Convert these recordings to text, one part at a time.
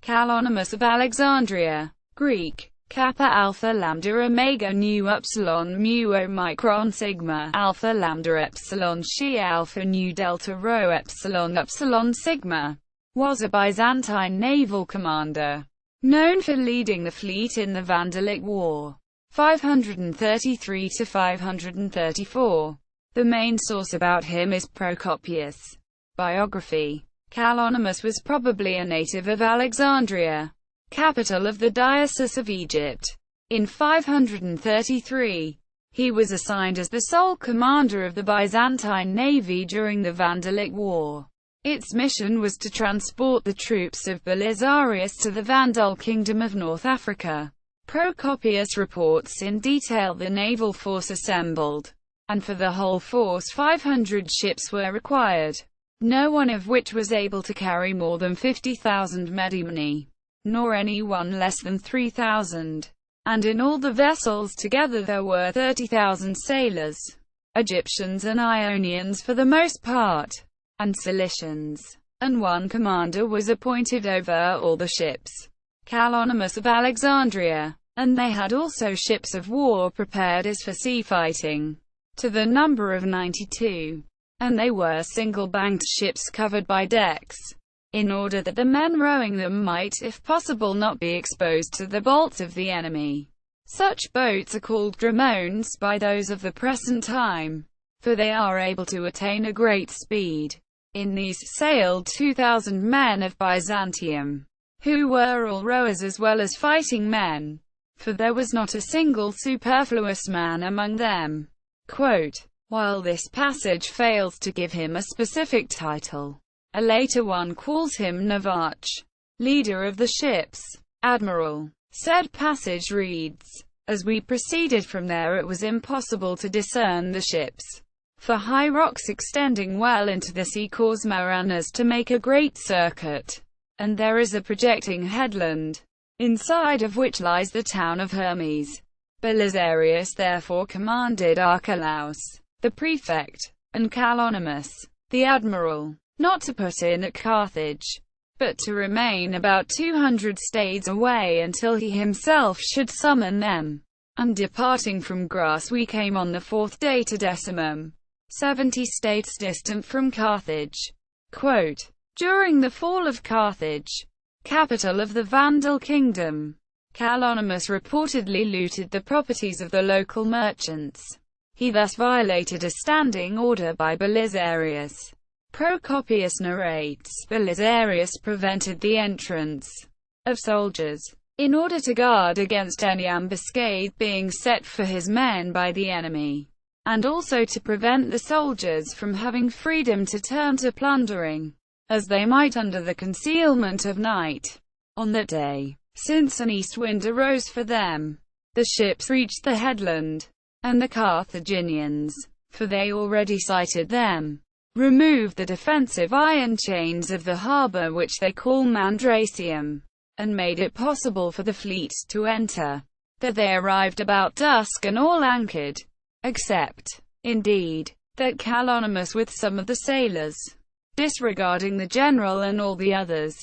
Calonymus of Alexandria. Greek. Kappa alpha lambda omega nu upsilon mu omicron sigma alpha lambda epsilon chi alpha nu delta rho epsilon upsilon sigma, was a Byzantine naval commander, known for leading the fleet in the Vandalic War, 533 to 534. The main source about him is Procopius' biography. Calonymus was probably a native of Alexandria, capital of the Diocese of Egypt. In 533, he was assigned as the sole commander of the Byzantine navy during the Vandalic War. Its mission was to transport the troops of Belisarius to the Vandal kingdom of North Africa. Procopius reports in detail the naval force assembled, and for the whole force 500 ships were required, no one of which was able to carry more than 50,000 medimni, nor any one less than 3,000. And in all the vessels together there were 30,000 sailors, Egyptians and Ionians for the most part, and Cilicians, and one commander was appointed over all the ships, Calonymus of Alexandria, and they had also ships of war prepared as for sea fighting, to the number of 92. And they were single-banked ships covered by decks, in order that the men rowing them might, if possible, not be exposed to the bolts of the enemy. Such boats are called dromones by those of the present time, for they are able to attain a great speed. In these sailed 2,000 men of Byzantium, who were all rowers as well as fighting men, for there was not a single superfluous man among them. Quote, while this passage fails to give him a specific title, a later one calls him Navach, leader of the ships, admiral. Said passage reads, as we proceeded from there it was impossible to discern the ships, for high rocks extending well into the sea cause Mariners to make a great circuit, and there is a projecting headland, inside of which lies the town of Hermes. Belisarius therefore commanded Archelaus, the prefect, and Calonymus, the admiral, not to put in at Carthage, but to remain about 200 stades away until he himself should summon them. And departing from Grass we came on the 4th day to Decimum, 70 stades distant from Carthage. Quote, during the fall of Carthage, capital of the Vandal kingdom, Calonymus reportedly looted the properties of the local merchants. He thus violated a standing order by Belisarius. Procopius narrates, Belisarius prevented the entrance of soldiers, in order to guard against any ambuscade being set for his men by the enemy, and also to prevent the soldiers from having freedom to turn to plundering, as they might under the concealment of night. On that day, since an east wind arose for them, the ships reached the headland, and the Carthaginians, for they already sighted them, removed the defensive iron chains of the harbour which they call Mandracium, and made it possible for the fleet to enter. That they arrived about dusk and all anchored, except, indeed, that Calonymus with some of the sailors, disregarding the general and all the others,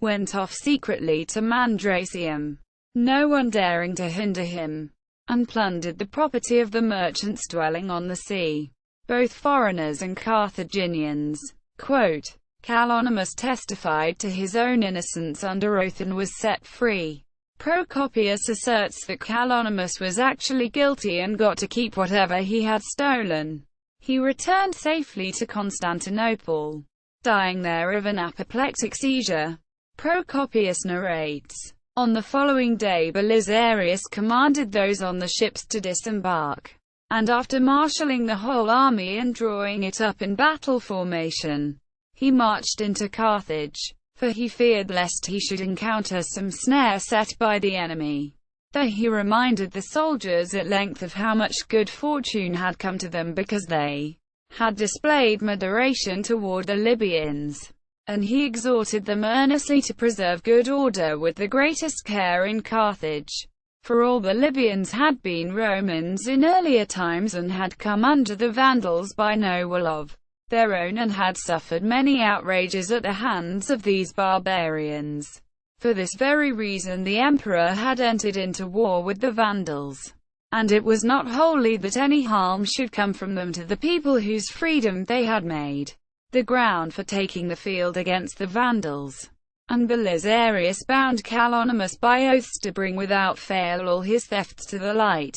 went off secretly to Mandracium, no one daring to hinder him, and plundered the property of the merchants dwelling on the sea, both foreigners and Carthaginians. Quote, Calonymus testified to his own innocence under oath and was set free. Procopius asserts that Calonymus was actually guilty and got to keep whatever he had stolen. He returned safely to Constantinople, dying there of an apoplectic seizure. Procopius narrates, on the following day Belisarius commanded those on the ships to disembark, and after marshalling the whole army and drawing it up in battle formation, he marched into Carthage, for he feared lest he should encounter some snare set by the enemy. There he reminded the soldiers at length of how much good fortune had come to them because they had displayed moderation toward the Libyans, and he exhorted them earnestly to preserve good order with the greatest care in Carthage, for all the Libyans had been Romans in earlier times and had come under the Vandals by no will of their own and had suffered many outrages at the hands of these barbarians. For this very reason the emperor had entered into war with the Vandals, and it was not wholly that any harm should come from them to the people whose freedom they had made the ground for taking the field against the Vandals. And Belisarius bound Calonymus by oaths to bring without fail all his thefts to the light.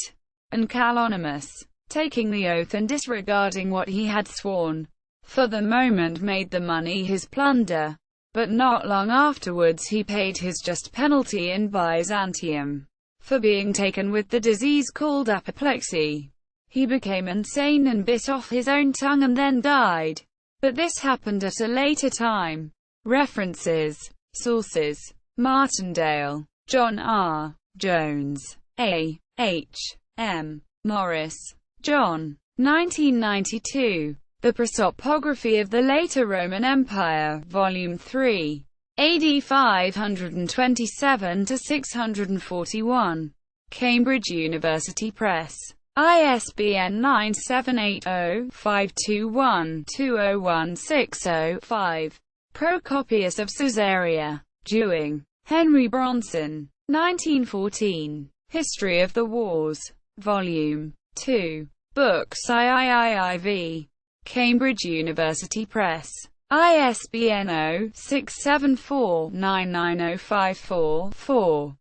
And Calonymus, taking the oath and disregarding what he had sworn, for the moment made the money his plunder. But not long afterwards he paid his just penalty in Byzantium, for being taken with the disease called apoplexy. He became insane and bit off his own tongue and then died. But this happened at a later time. References. Sources: Martindale, John R. Jones, A. H. M. Morris, John. 1992. The Prosopography of the Later Roman Empire, Volume 3. AD 527 to 641. Cambridge University Press. ISBN 978-0-521-20160-5. Procopius of Caesarea. Dewing, Henry Bronson. 1914. History of the Wars. Volume 2. Books IIIV. Cambridge University Press. ISBN 0-674-99054-4.